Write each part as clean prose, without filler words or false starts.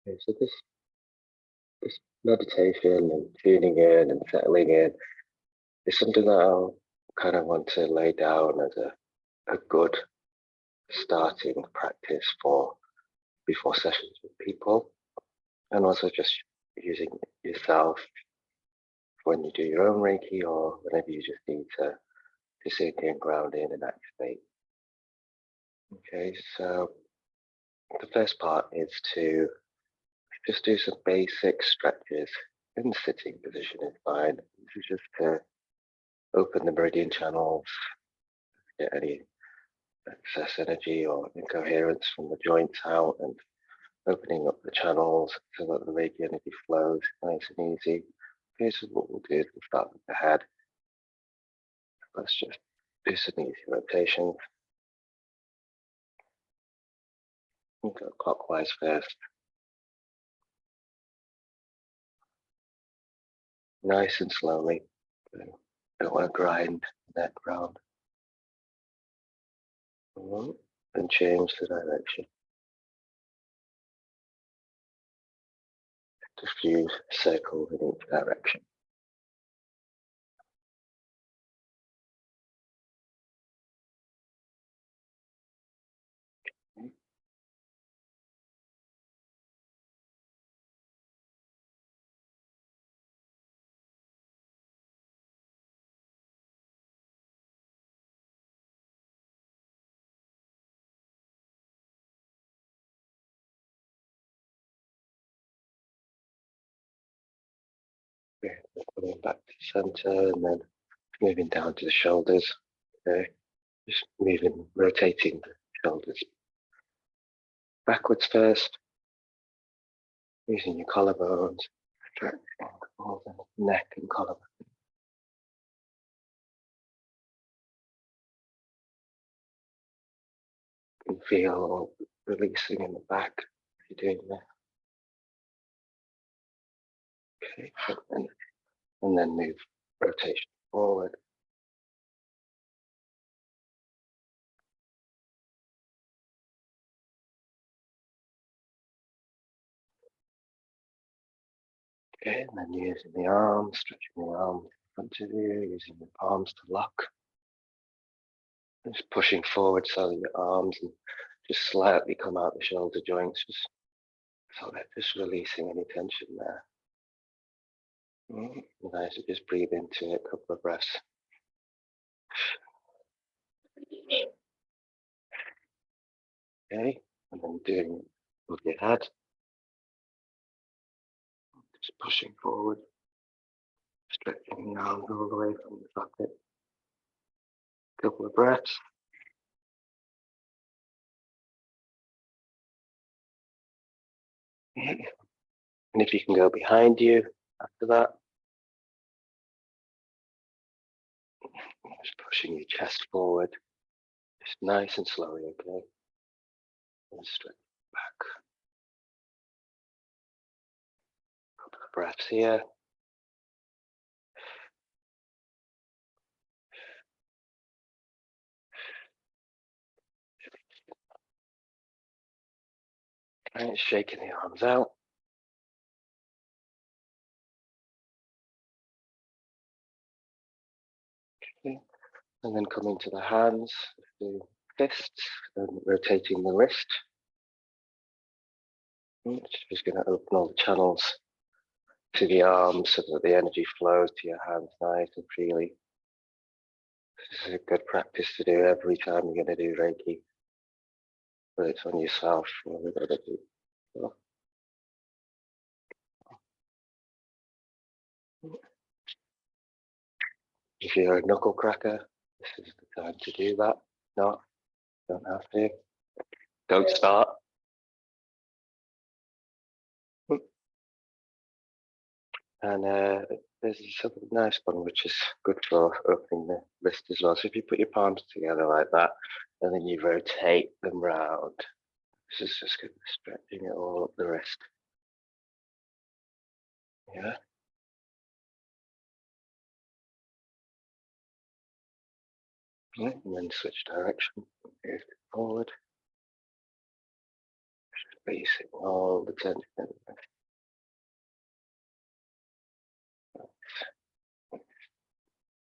Okay, so this meditation and tuning in and settling in is something that I'll kind of want to lay down as a good starting practice for before sessions with people, and also just using yourself when you do your own Reiki or whenever you just need to sink in, ground in, and activate. Okay, so the first part is to just do some basic stretches in the sitting position is fine. This is just to open the meridian channels, get any excess energy or incoherence from the joints out, and opening up the channels so that the Reiki energy flows nice and easy. Okay, so what we'll do is we'll start with the head. Let's just do some easy rotations. We'll go clockwise first. Nice and slowly. Don't want to grind the neck round. And change the direction. Diffuse circles in each direction. Okay, coming back to center and then moving down to the shoulders. Okay, just moving, rotating the shoulders backwards first, using your collarbones, stretching all the neck and collarbone. You can feel releasing in the back if you're doing that. Okay, and then move rotation forward. Okay, and then using the arms, stretching the arms in front of you, using the palms to lock. Just pushing forward so that your arms and just slightly come out the shoulder joints, just so that just releasing any tension there. Nice, just breathe into it, a couple of breaths. Okay, and then doing it with your head. Just pushing forward, stretching the arms all the way from the socket. Couple of breaths. And if you can go behind you after that, just pushing your chest forward, just nice and slowly, okay? And stretch back. Couple of breaths here. And shaking the arms out. Okay. And then coming to the hands, the fists, and rotating the wrist. Just going to open all the channels to the arms so that the energy flows to your hands nice and freely. This is a good practice to do every time you're going to do Reiki, whether it's on yourself or with other people. If you're a knuckle cracker, this is the time to do that. No, don't have to. Don't start. And there's a nice one which is good for opening the wrist as well. So if you put your palms together like that, and then you rotate them round, this is just good for stretching it all up the wrist. Yeah. And then switch direction, move forward, Releasing all the tension.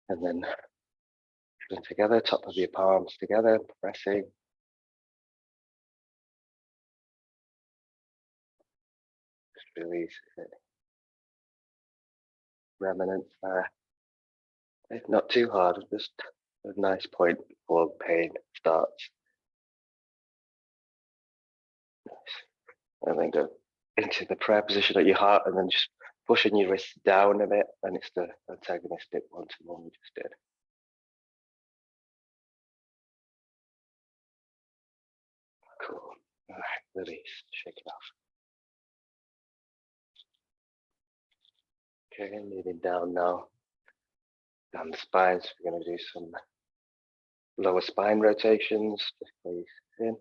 And then putting together, top of your palms together, pressing. Just release it. Remnants there. Not too hard, just a nice point before pain starts. And then go into the prayer position at your heart, and then just pushing your wrists down a bit, and it's the antagonistic one-to-one we just did. Cool. All right, release, shake it off. Okay, moving down now. Down the spine, so we're going to do some lower spine rotations. Just place in,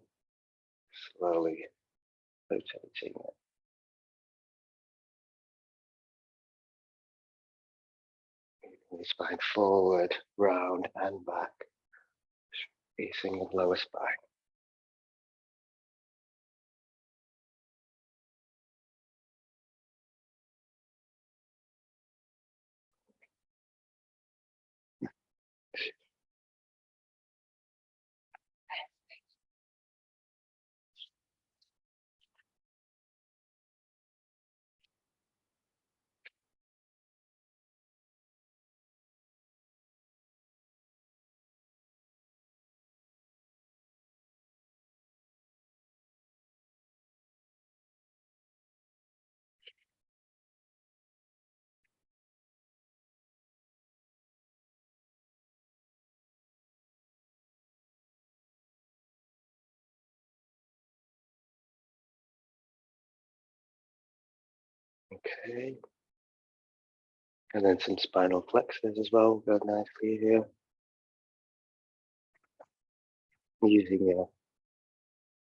slowly rotating it. Moving the spine forward, round, and back. Facing the lower spine. Okay. And then some spinal flexors as well, go nicely here.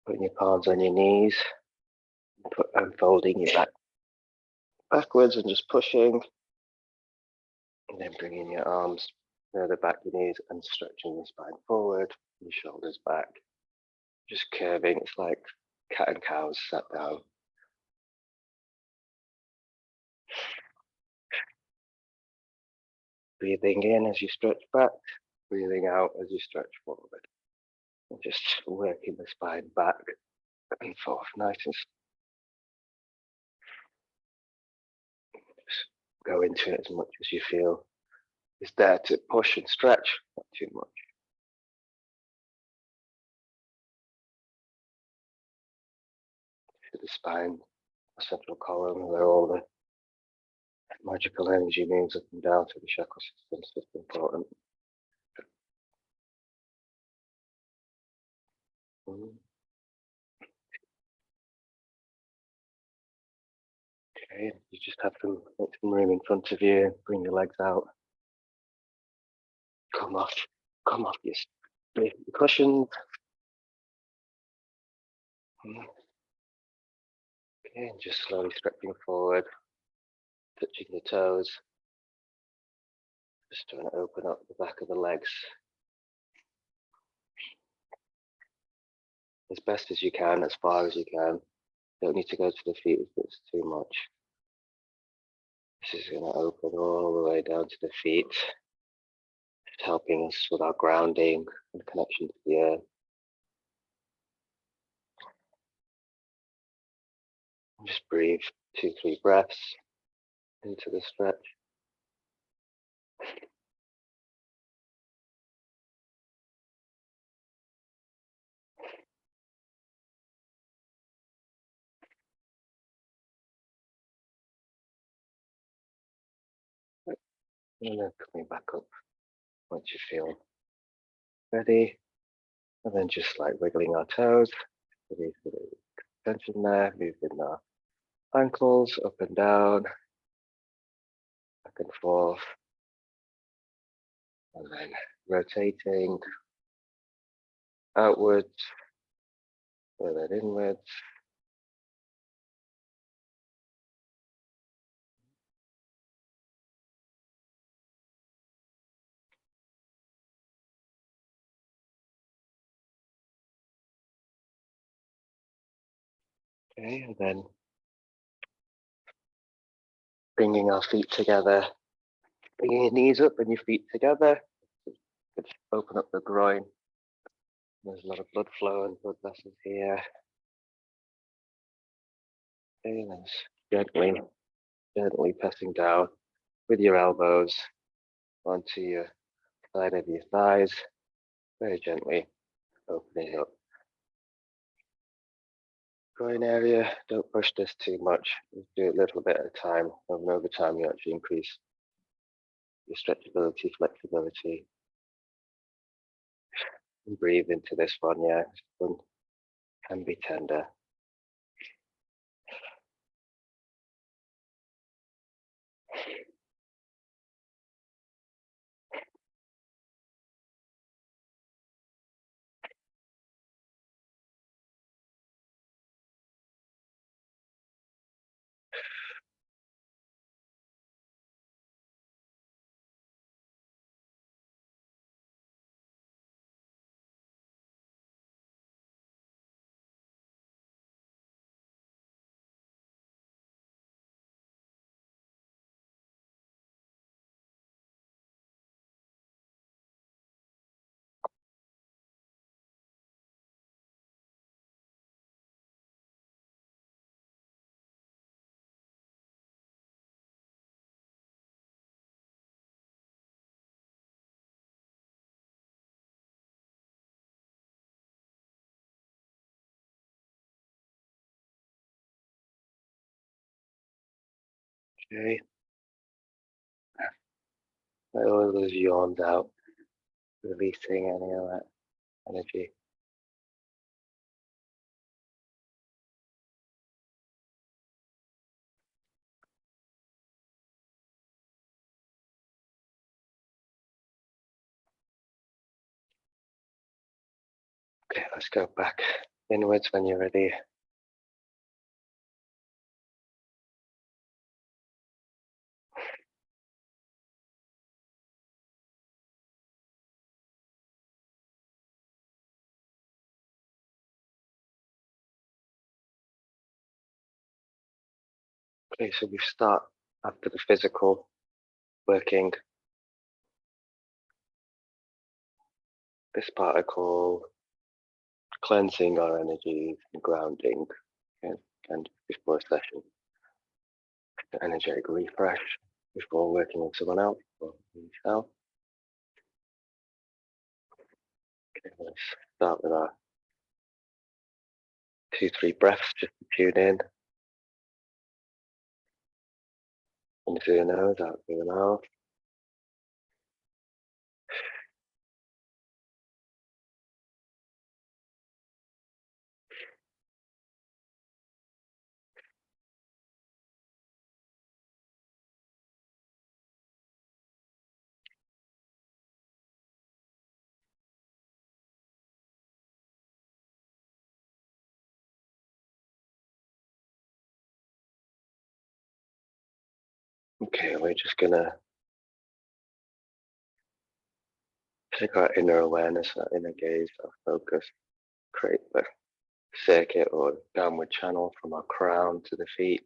Putting your palms on your knees, unfolding your back backwards and just pushing. And then bringing your arms further back your knees and stretching your spine forward, your shoulders back. Just curving, it's like cat and cows sat down. Breathing in as you stretch back, breathing out as you stretch forward. And just working the spine back and forth, nice and just go into it as much as you feel is there to push and stretch, not too much. To the spine, the central column, where all the magical energy moves up and down to the chakra system, so it's important. Okay, you just have to make some room in front of you, bring your legs out. Come off your cushions. Okay, and just slowly stretching forward, touching your toes. Just trying to open up the back of the legs as best as you can, as far as you can. Don't need to go to the feet if it's too much. This is going to open all the way down to the feet, just helping us with our grounding and connection to the earth. Just breathe 2-3 breaths into the stretch. And then coming back up once you feel ready. And then just like wiggling our toes, release the tension there, moving our ankles up and down, back and forth. And then rotating outwards, and then inwards. Okay, and then bringing our feet together, bringing your knees up and your feet together. Let's open up the groin. There's a lot of blood flow and blood vessels here. Okay, and then gently pressing down with your elbows onto your side of your thighs, very gently opening up. Groin area, don't push this too much. Just do a little bit at a time, and over time you actually increase your stretchability, flexibility. And breathe into this one, yeah. This one can be tender. Okay. Let all those yawns out, releasing any of that energy. Okay, let's go back inwards when you're ready. Okay, so we start after the physical working. This part I call cleansing our energies and grounding, and before a session, energetic refresh before working with someone else or yourself. Okay, let's start with our 2-3 breaths just to tune in through your nose, out through your mouth. Okay, we're just gonna take our inner awareness, our inner gaze, our focus, create the circuit or downward channel from our crown to the feet,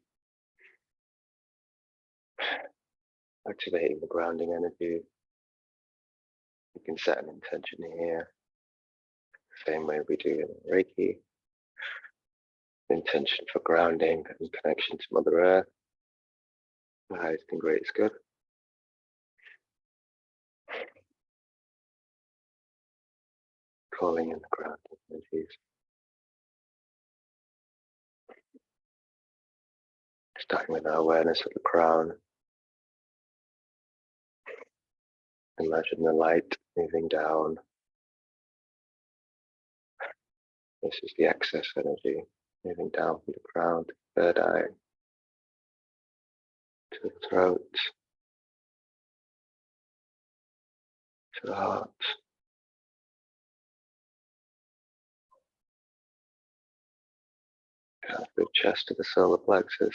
activating the grounding energy. You can set an intention here, same way we do in Reiki. Intention for grounding and connection to Mother Earth, the highest and greatest good. Calling in the grounding energies. Starting with our awareness of the crown. Imagine the light moving down. This is the excess energy moving down from the crown to the third eye, to the throat, to the heart, down the chest to the solar plexus,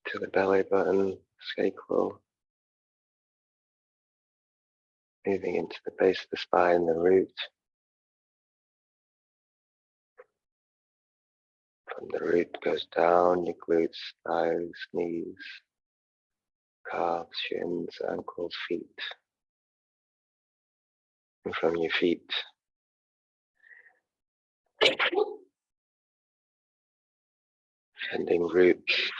to the belly button, sacral, moving into the base of the spine, the root, From the root goes down your glutes, thighs, knees, calves, shins, ankles, feet. And from your feet, sending roots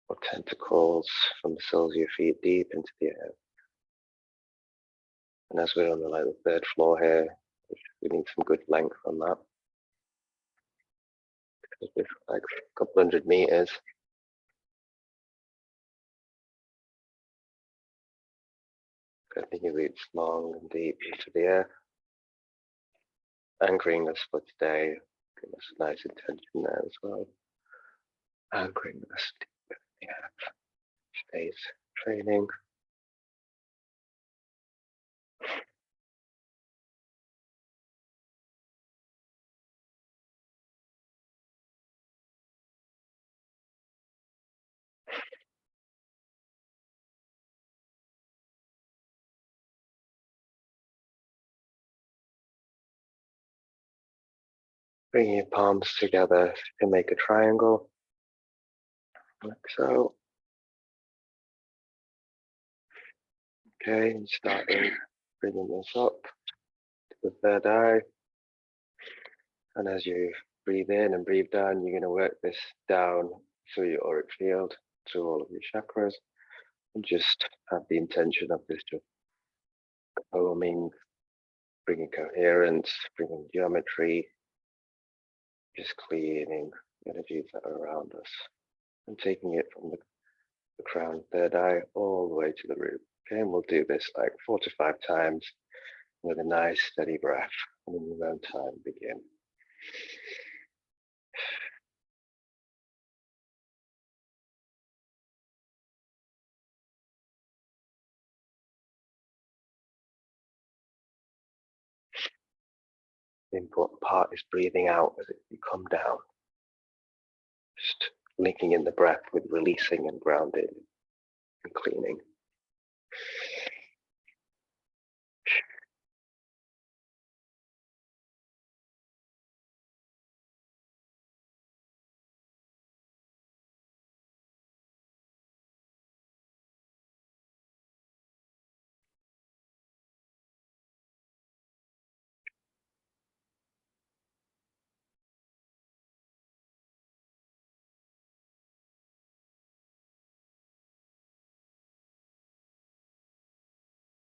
or tentacles from the soles of your feet deep into the earth. And as we're on the third floor here, we need some good length on that. It's like a couple 100 meters. Getting your roots long and deep into the earth. Anchoring us for today. Give us a nice intention there as well. Anchoring us deep in the earth. Space training. Bringing your palms together to make a triangle, like so. Okay, and starting bringing this up to the third eye. And as you breathe in and breathe down, you're going to work this down through your auric field, through all of your chakras, and just have the intention of this just calming, bringing coherence, bringing geometry, just cleaning energies that are around us and taking it from the crown, third eye, all the way to the root. Okay, and we'll do this like 4 to 5 times with a nice steady breath. And in your own time, begin. The important part is breathing out as you come down. Just linking in the breath with releasing and grounding and cleaning.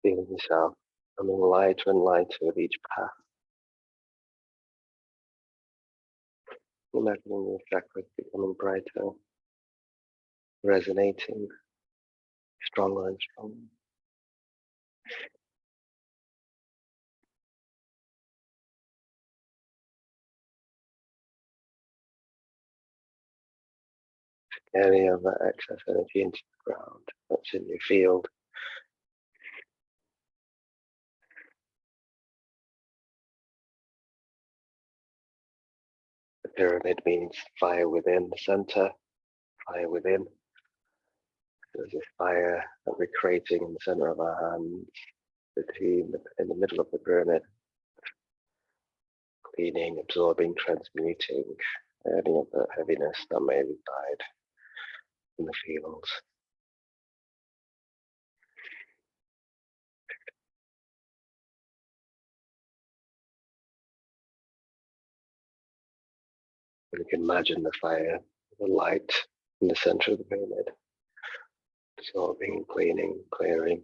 Feeling yourself becoming lighter and lighter with each path. Imagining your chakras becoming brighter, resonating stronger and stronger. Any of that excess energy into the ground that's in your field. The pyramid means fire within the center, fire within. There's a fire that we're creating in the center of our hands, in the middle of the pyramid, cleaning, absorbing, transmuting any of the heaviness that may reside in the fields. And you can imagine the fire, the light in the center of the pyramid, absorbing, cleaning, clearing.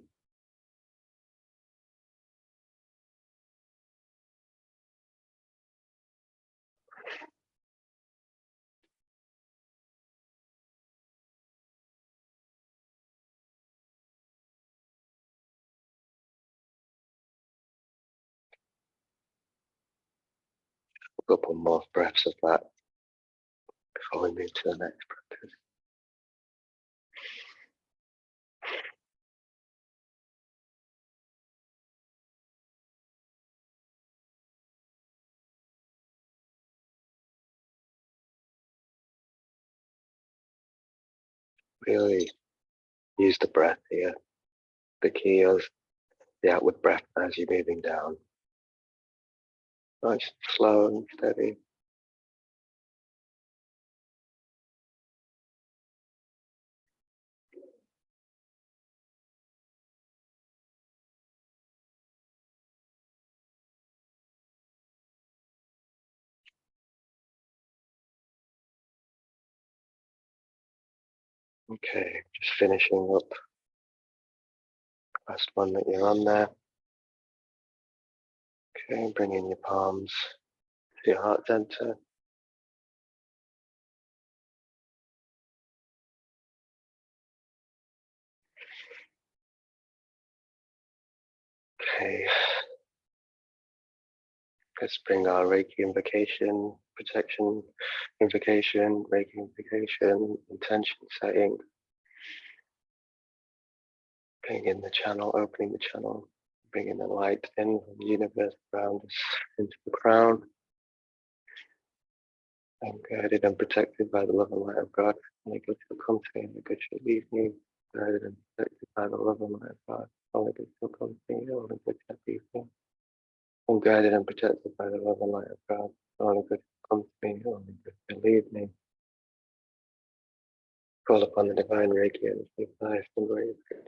A couple more breaths of that before we move to the next practice. Really use the breath here. The key is the outward breath as you're moving down. Nice, slow and steady. Okay, just finishing up. Last one that you're on there. Okay, bring in your palms to your heart center. Okay, let's bring our Reiki invocation, protection invocation, Reiki invocation, intention setting. Bring in the channel, opening the channel, bringing the light in from the universe around us into the crown. I'm guided and protected by the love and light of God. Only good shall come to me, only good shall leave me. Guided and protected by the love and light of God. Only good shall come to me, only good shall leave me. I'm guided and protected by the love and light of God. Only good shall come to me, only good shall leave me. Call upon the divine Reiki and the highest and greatest good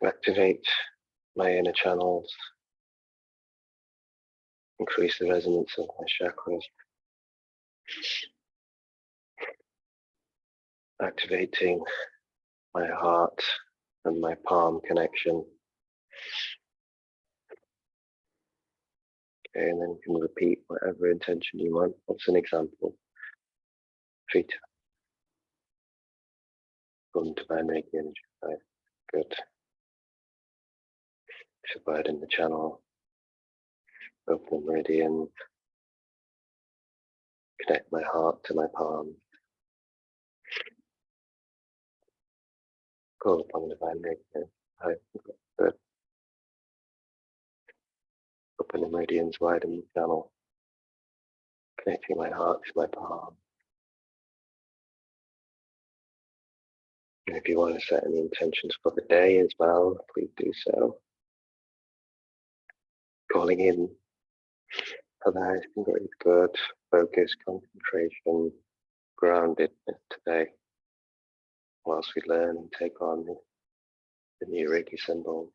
to activate my inner channels, increase the resonance of my chakras, activating my heart and my palm connection. Okay, and then you can repeat whatever intention you want. What's an example? Feet from divine Reiki energy. Right. Good. Subvert in the channel. Open the meridian. Connect my heart to my palm. Call upon the divine Reiki. Right. Good. Open the meridians, widen the channel. Connecting my heart to my palm. And if you want to set any intentions for the day as well, please do so. Calling in for the highest and greatest good, focus, concentration, groundedness today, whilst we learn and take on the new Reiki symbol.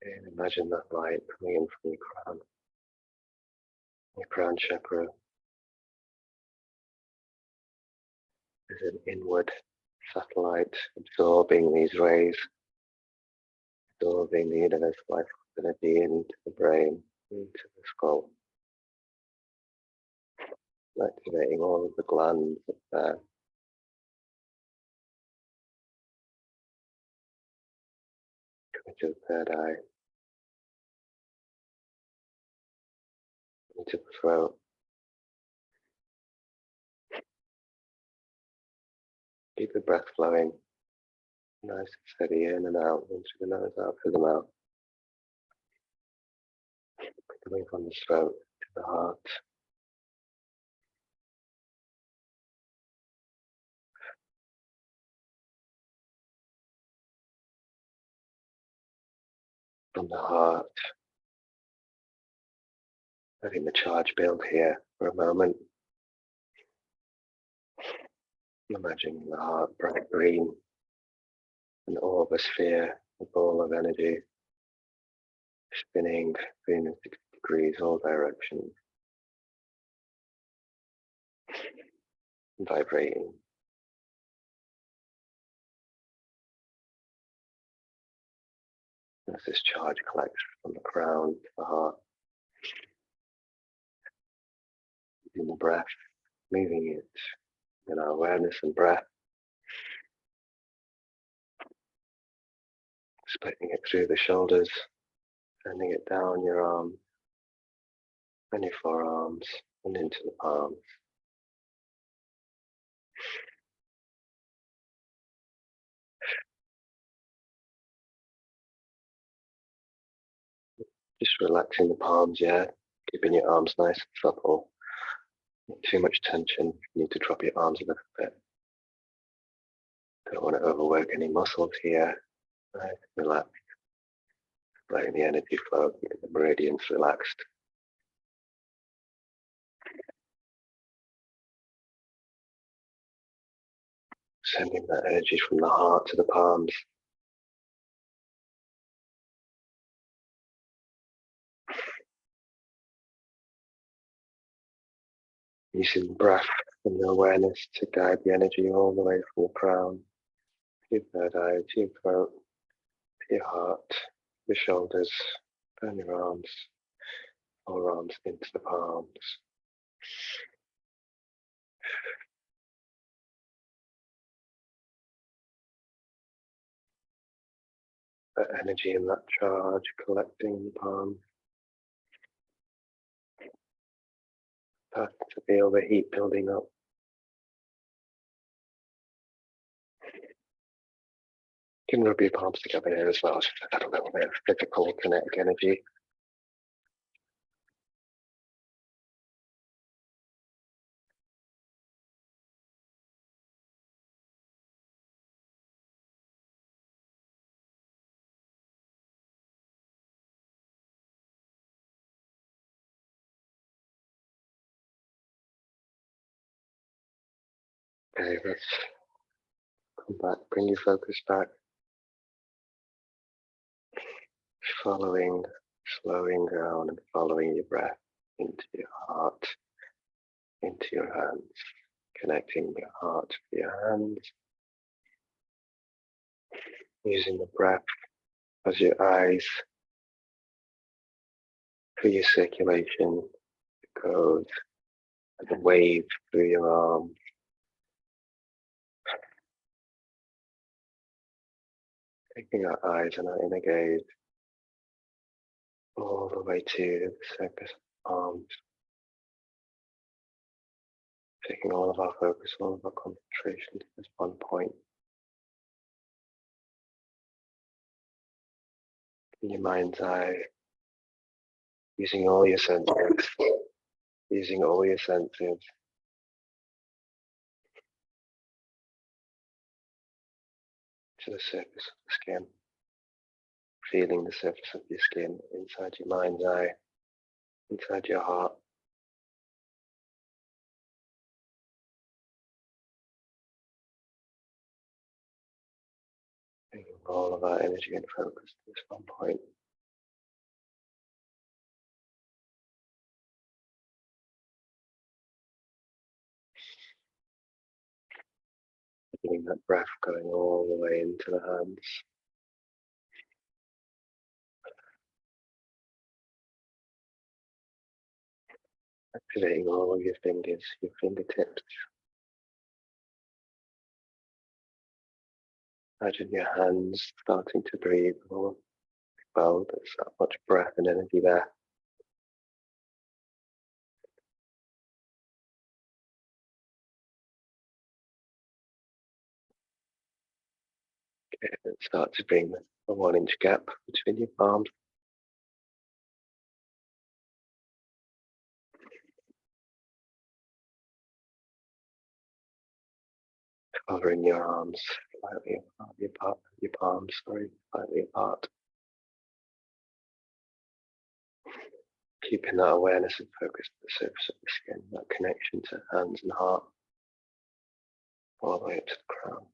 And imagine that light coming in from your crown chakra is an inward satellite absorbing these rays, absorbing the universe life energy into the brain, into the skull, activating all of the glands up there. Coming to the third eye, into the throat. Keep the breath flowing, nice and steady in and out, in through the nose, out through the mouth. Coming from the throat to the heart. From the heart, letting the charge build here for a moment. Imagining the heart bright green, an orbosphere, a ball of energy, spinning 360 degrees all directions, vibrating. As this charge collects from the crown to the heart, in the breath, moving it in our awareness and breath, splitting it through the shoulders, sending it down your arms and your forearms and into the palms. Just relaxing the palms, yeah, keeping your arms nice and supple. Not too much tension. You need to drop your arms a little bit. Don't want to overwork any muscles here. Nice, relax, letting the energy flow, keeping the meridians relaxed. Sending that energy from the heart to the palms. Using the breath and your awareness to guide the energy all the way from your crown, to your third eye, to your throat, to your heart, your shoulders, and your arms, forearms into the palms. That energy and that charge collecting in the palm. Start to feel the heat building up. You can rub your palms together here as well, just to add a little bit of physical kinetic energy. Okay, let's come back, bring your focus back, following, slowing down and following your breath into your heart, into your hands, connecting your heart to your hands, using the breath as your eyes for your circulation. It goes as a wave through your arms, taking our eyes and our inner gaze all the way to the surface of the arms, taking all of our focus, all of our concentration to this one point. In your mind's eye, using all your senses, using all your senses to the surface of the skin, feeling the surface of your skin inside your mind's eye, inside your heart. Bringing all of our energy and focus to this one point. Feeling that breath going all the way into the hands. Activating all of your fingers, your fingertips. Imagine your hands starting to breathe more. Well, there's that much breath and energy there. Okay, and start to bring a 1-inch gap between your palms. Covering your arms slightly apart, your palms, slightly apart. Keeping that awareness and focus to the surface of the skin, that connection to hands and heart, all the way up to the crown,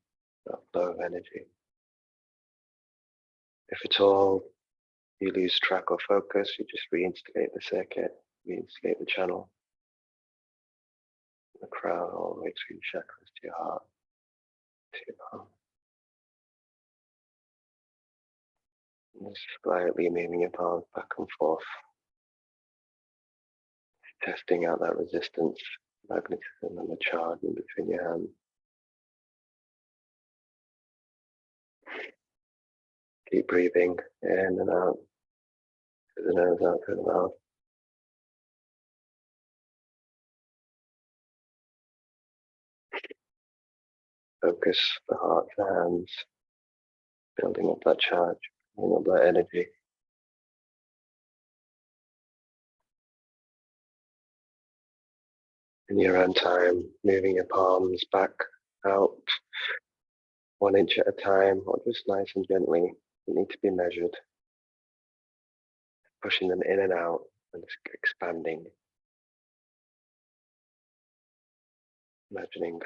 that flow of energy. If at all you lose track or focus, you just reinstigate the circuit, reinstigate the channel, the crown all the way through your chakras to your heart, to your palm. And just slightly moving your palms back and forth, testing out that resistance, magnetism and the charge in between your hands. Keep breathing in and out, through the nose, out through the mouth. Focus the heart, the hands, building up that charge, building up that energy. In your own time, moving your palms back out 1 inch at a time, or just nice and gently They need to be measured, pushing them in and out and expanding, imagining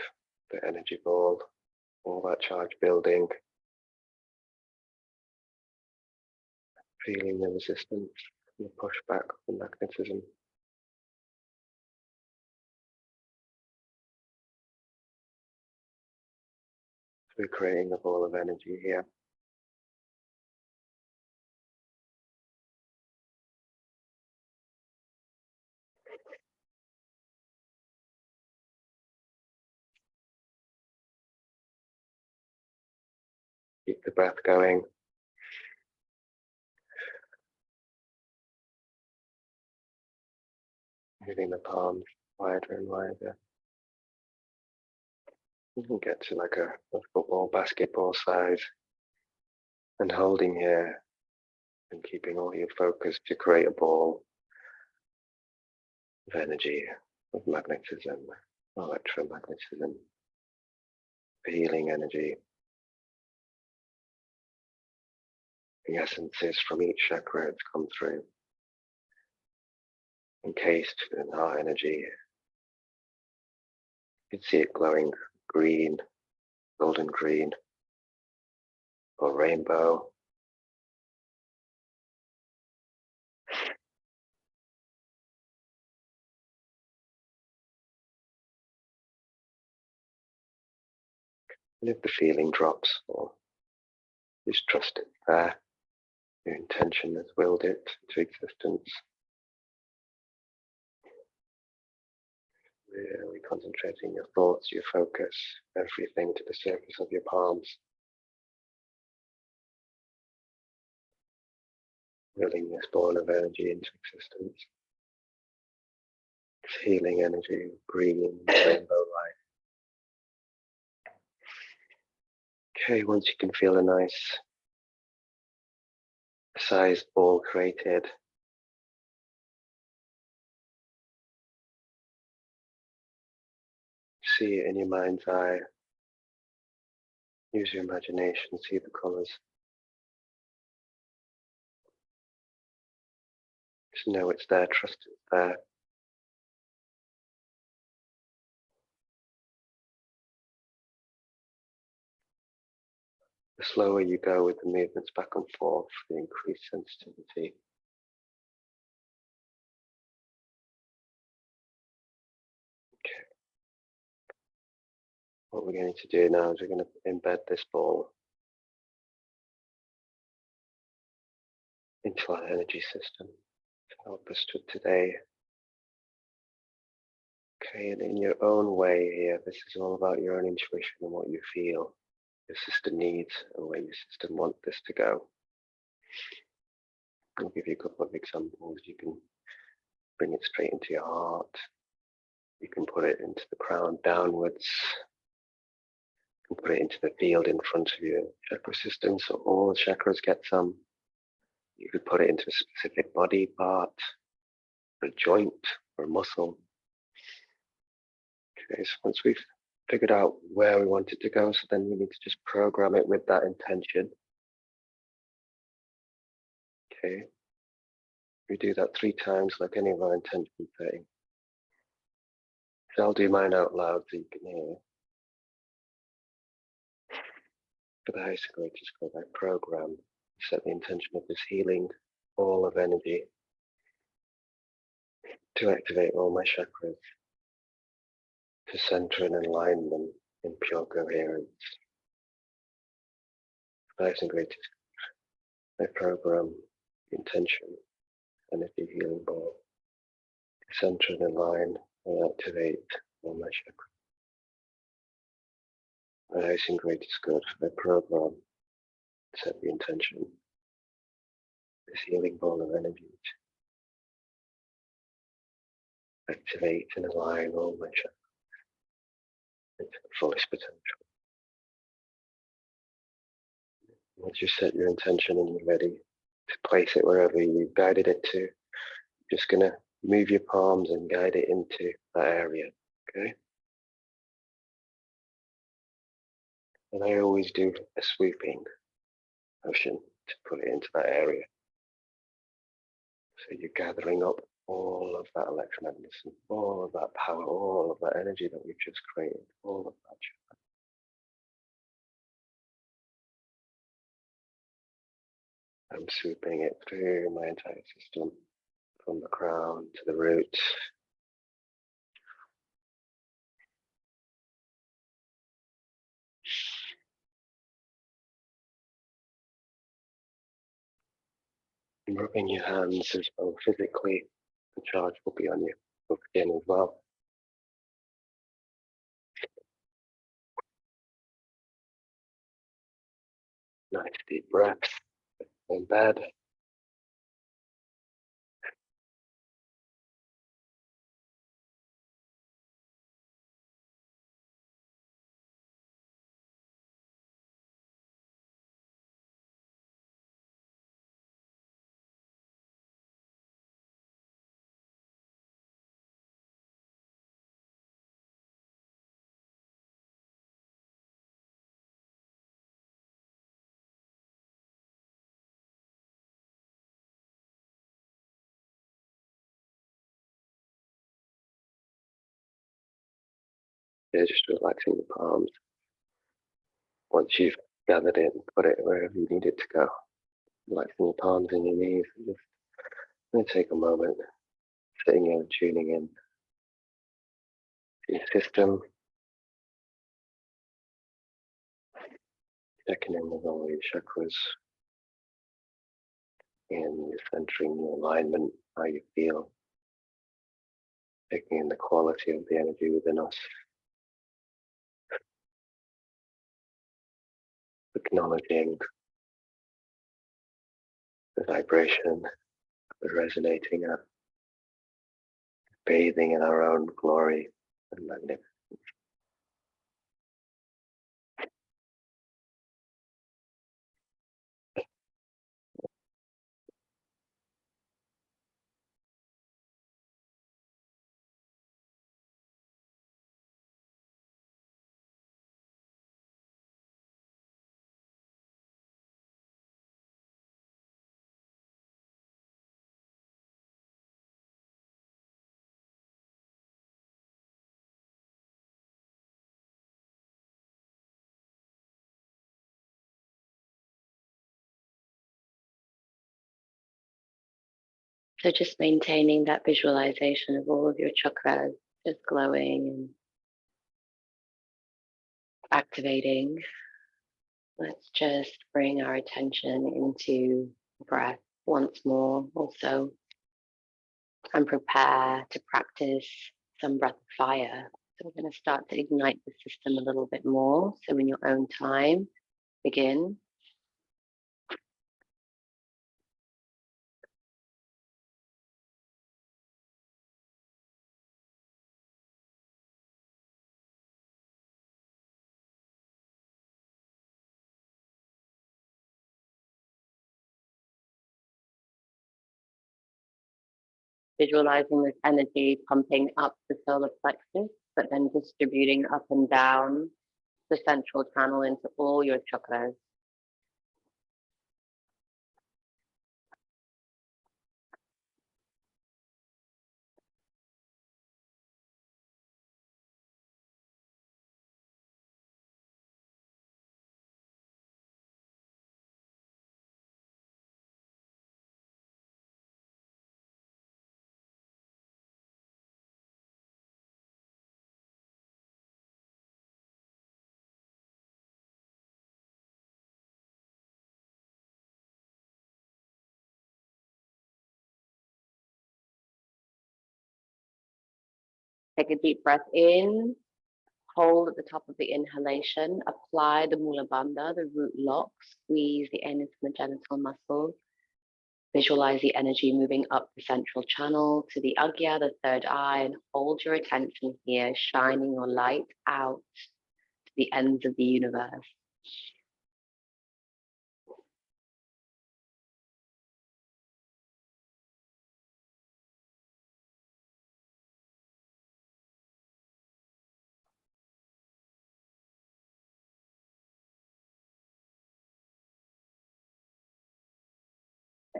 the energy ball, all that charge building, feeling the resistance, the pushback, the magnetism. We're creating a ball of energy here. Keep the breath going. Moving the palms wider and wider. You can get to like a football, basketball size. And holding here and keeping all your focus to create a ball of energy, of magnetism, electromagnetism, healing energy. The essences from each chakra that's come through, encased in our energy. You can see it glowing green, golden green, or rainbow. And if the feeling drops, or just trust it there, your intention has willed it to existence. Really concentrating your thoughts, your focus, everything to the surface of your palms. Willing this ball of energy into existence. It's healing energy, green, rainbow light. Okay, once you can feel a nice sized ball created, see it in your mind's eye. Use your imagination, see the colors. Just know it's there, trust it's there. The slower you go with the movements back and forth, the increased sensitivity. Okay. What we're going to do now is we're going to embed this ball into our energy system to help us with today. Okay, and in your own way here, this is all about your own intuition and what you feel your system needs and where your system wants this to go. I'll give you a couple of examples. You can bring it straight into your heart. You can put it into the crown downwards. You can put it into the field in front of your chakra system, so all the chakras get some. You could put it into a specific body part, a joint, or a muscle. Okay, so once we've figured out where we want it to go, so then we need to just program it with that intention. Okay, we do that 3 times like any of our intention setting. So I'll do mine out loud so you can hear. But basically just go by program, set the intention of this healing ball of energy to activate all my chakras, to center and align them in pure coherence. Nice and great. I program the intention, energy healing ball, to center and align and activate all my chakras. Nice and great is good. I program, set the intention, this healing ball of energy to activate and align all my chakras into the fullest potential. Once you set your intention and you're ready to place it wherever you guided it to, you're just going to move your palms and guide it into that area, okay? And I always do a swooping motion. to put it into that area. So you're gathering up all of that electromagnetism, all of that power, all of that energy that we've just created, all of that. I'm sweeping it through my entire system, from the crown to the roots. And rubbing your hands as well physically, the charge will be on you again as well. Nice deep breaths in bed. Yeah, just relaxing the palms. Once you've gathered it and put it wherever you need it to go, relaxing your palms and your knees. And just going to take a moment, sitting in, tuning in to your system, checking in with all your chakras, and you're centering your alignment, how you feel, taking in the quality of the energy within us, acknowledging the vibration, the resonating, bathing in our own glory and magnificence. So just maintaining that visualization of all of your chakras just glowing and activating. Let's just bring our attention into breath once more also and prepare to practice some breath of fire. So we're going to start to ignite the system a little bit more. So in your own time, begin. Visualizing this energy pumping up the solar plexus, but then distributing up and down the central channel into all your chakras. Take a deep breath in, hold at the top of the inhalation, apply the Mula Bandha, the root lock, squeeze the anus and the genital muscles. Visualize the energy moving up the central channel to the Agya, the third eye, and hold your attention here, shining your light out to the ends of the universe.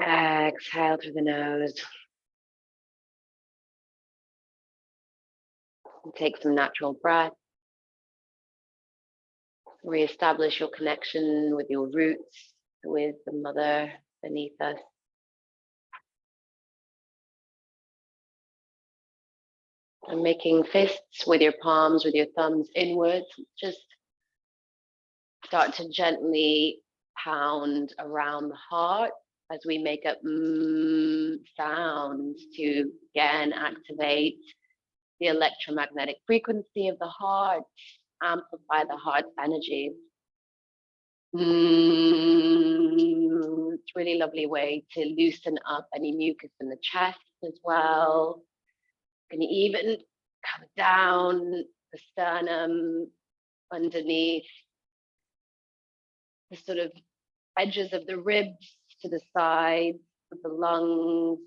Exhale through the nose. And take some natural breath. Reestablish your connection with your roots, with the mother beneath us. And making fists with your palms, with your thumbs inwards. Just start to gently pound around the heart as we make up sounds to again activate the electromagnetic frequency of the heart, amplify the heart's energy. It's a really lovely way to loosen up any mucus in the chest as well. You can even come down the sternum, underneath the sort of edges of the ribs to the sides of the lungs,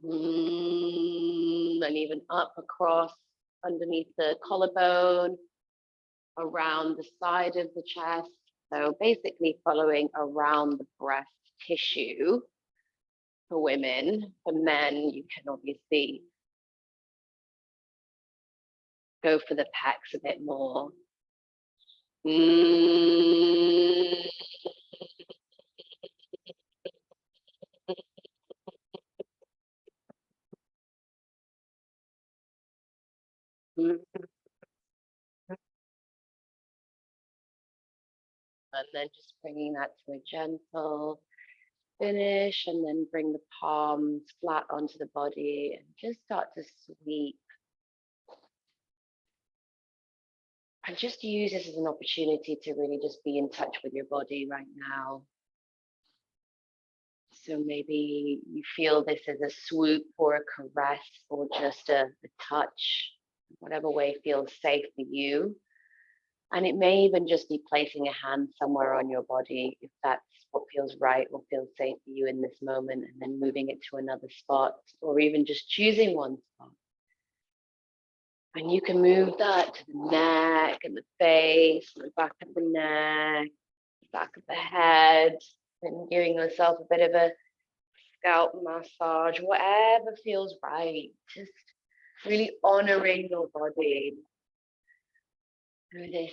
and even up across underneath the collarbone, around the side of the chest. So basically following around the breast tissue for women. For men, you can obviously go for the pecs a bit more. And then just bringing that to a gentle finish, and then bring the palms flat onto the body and just start to sweep. And just use this as an opportunity to really just be in touch with your body right now. So maybe you feel this as a swoop or a caress or just a touch, whatever way feels safe for you. And it may even just be placing a hand somewhere on your body if that's what feels right or feels safe for you in this moment, and then moving it to another spot, or even just choosing one spot. And you can move that to the neck and the face, the back of the neck, the back of the head, and giving yourself a bit of a scalp massage, whatever feels right. Just really honoring your body through this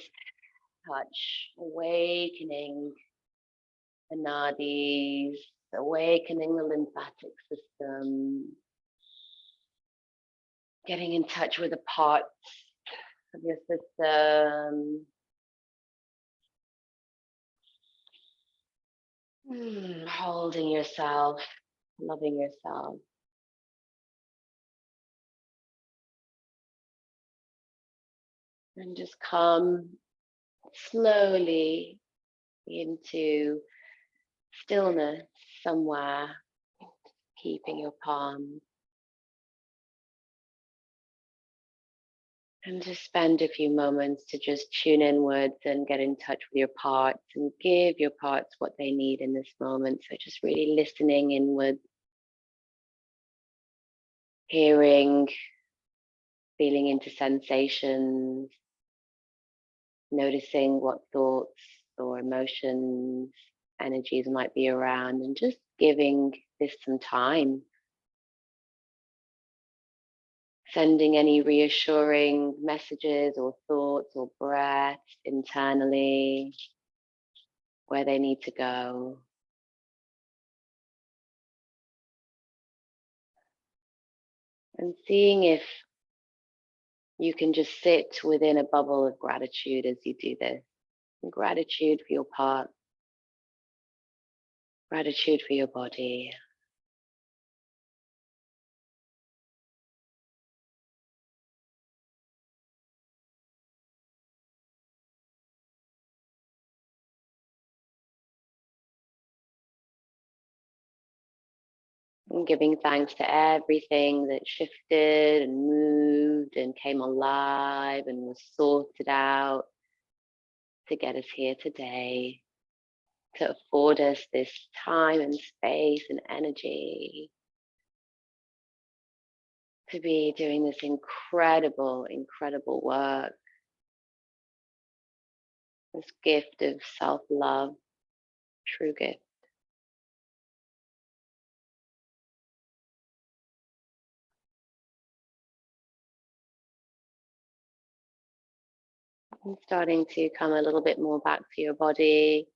touch, awakening the nadis, awakening the lymphatic system, getting in touch with the parts of your system. Holding yourself, loving yourself. And just come slowly into stillness somewhere, keeping your palms. And just spend a few moments to just tune inwards and get in touch with your parts and give your parts what they need in this moment. So just really listening inward, hearing, feeling into sensations, noticing what thoughts or emotions, energies might be around, and just giving this some time. Sending any reassuring messages or thoughts or breaths internally where they need to go. And seeing if you can just sit within a bubble of gratitude as you do this. Gratitude for your part, gratitude for your body. And giving thanks to everything that shifted and moved and came alive and was sorted out to get us here today, to afford us this time and space and energy to be doing this incredible, incredible work. This gift of self-love, true gift. And starting to come a little bit more back to your body.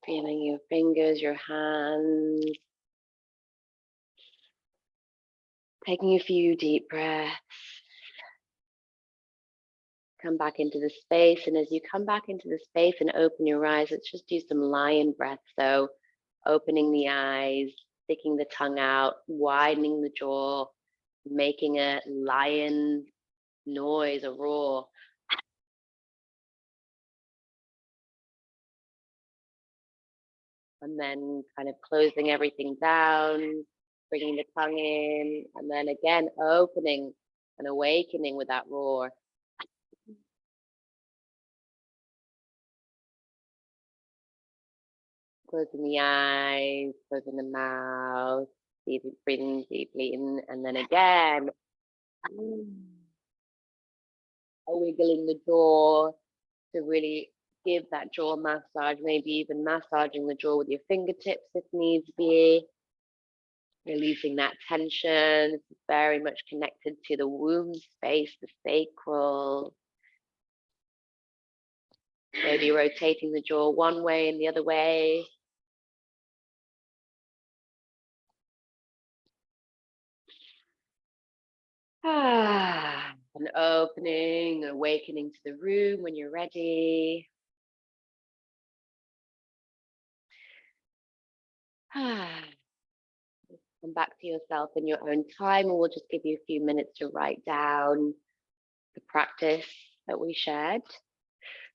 Feeling your fingers, your hands. Taking a few deep breaths. Come back into the space. And as you come back into the space and open your eyes, let's just do some lion breath. So opening the eyes, sticking the tongue out, widening the jaw, making a lion noise, a roar. And then kind of closing everything down, bringing the tongue in, and then again opening and awakening with that roar. Closing the eyes, closing the mouth, breathing deeply in, and then again, wiggling the jaw to really give that jaw massage, maybe even massaging the jaw with your fingertips if needs be. Releasing that tension. This is very much connected to the womb space, the sacral. Maybe rotating the jaw one way and the other way. And opening, awakening to the room when you're ready. Come back to yourself in your own time, and we'll just give you a few minutes to write down the practice that we shared.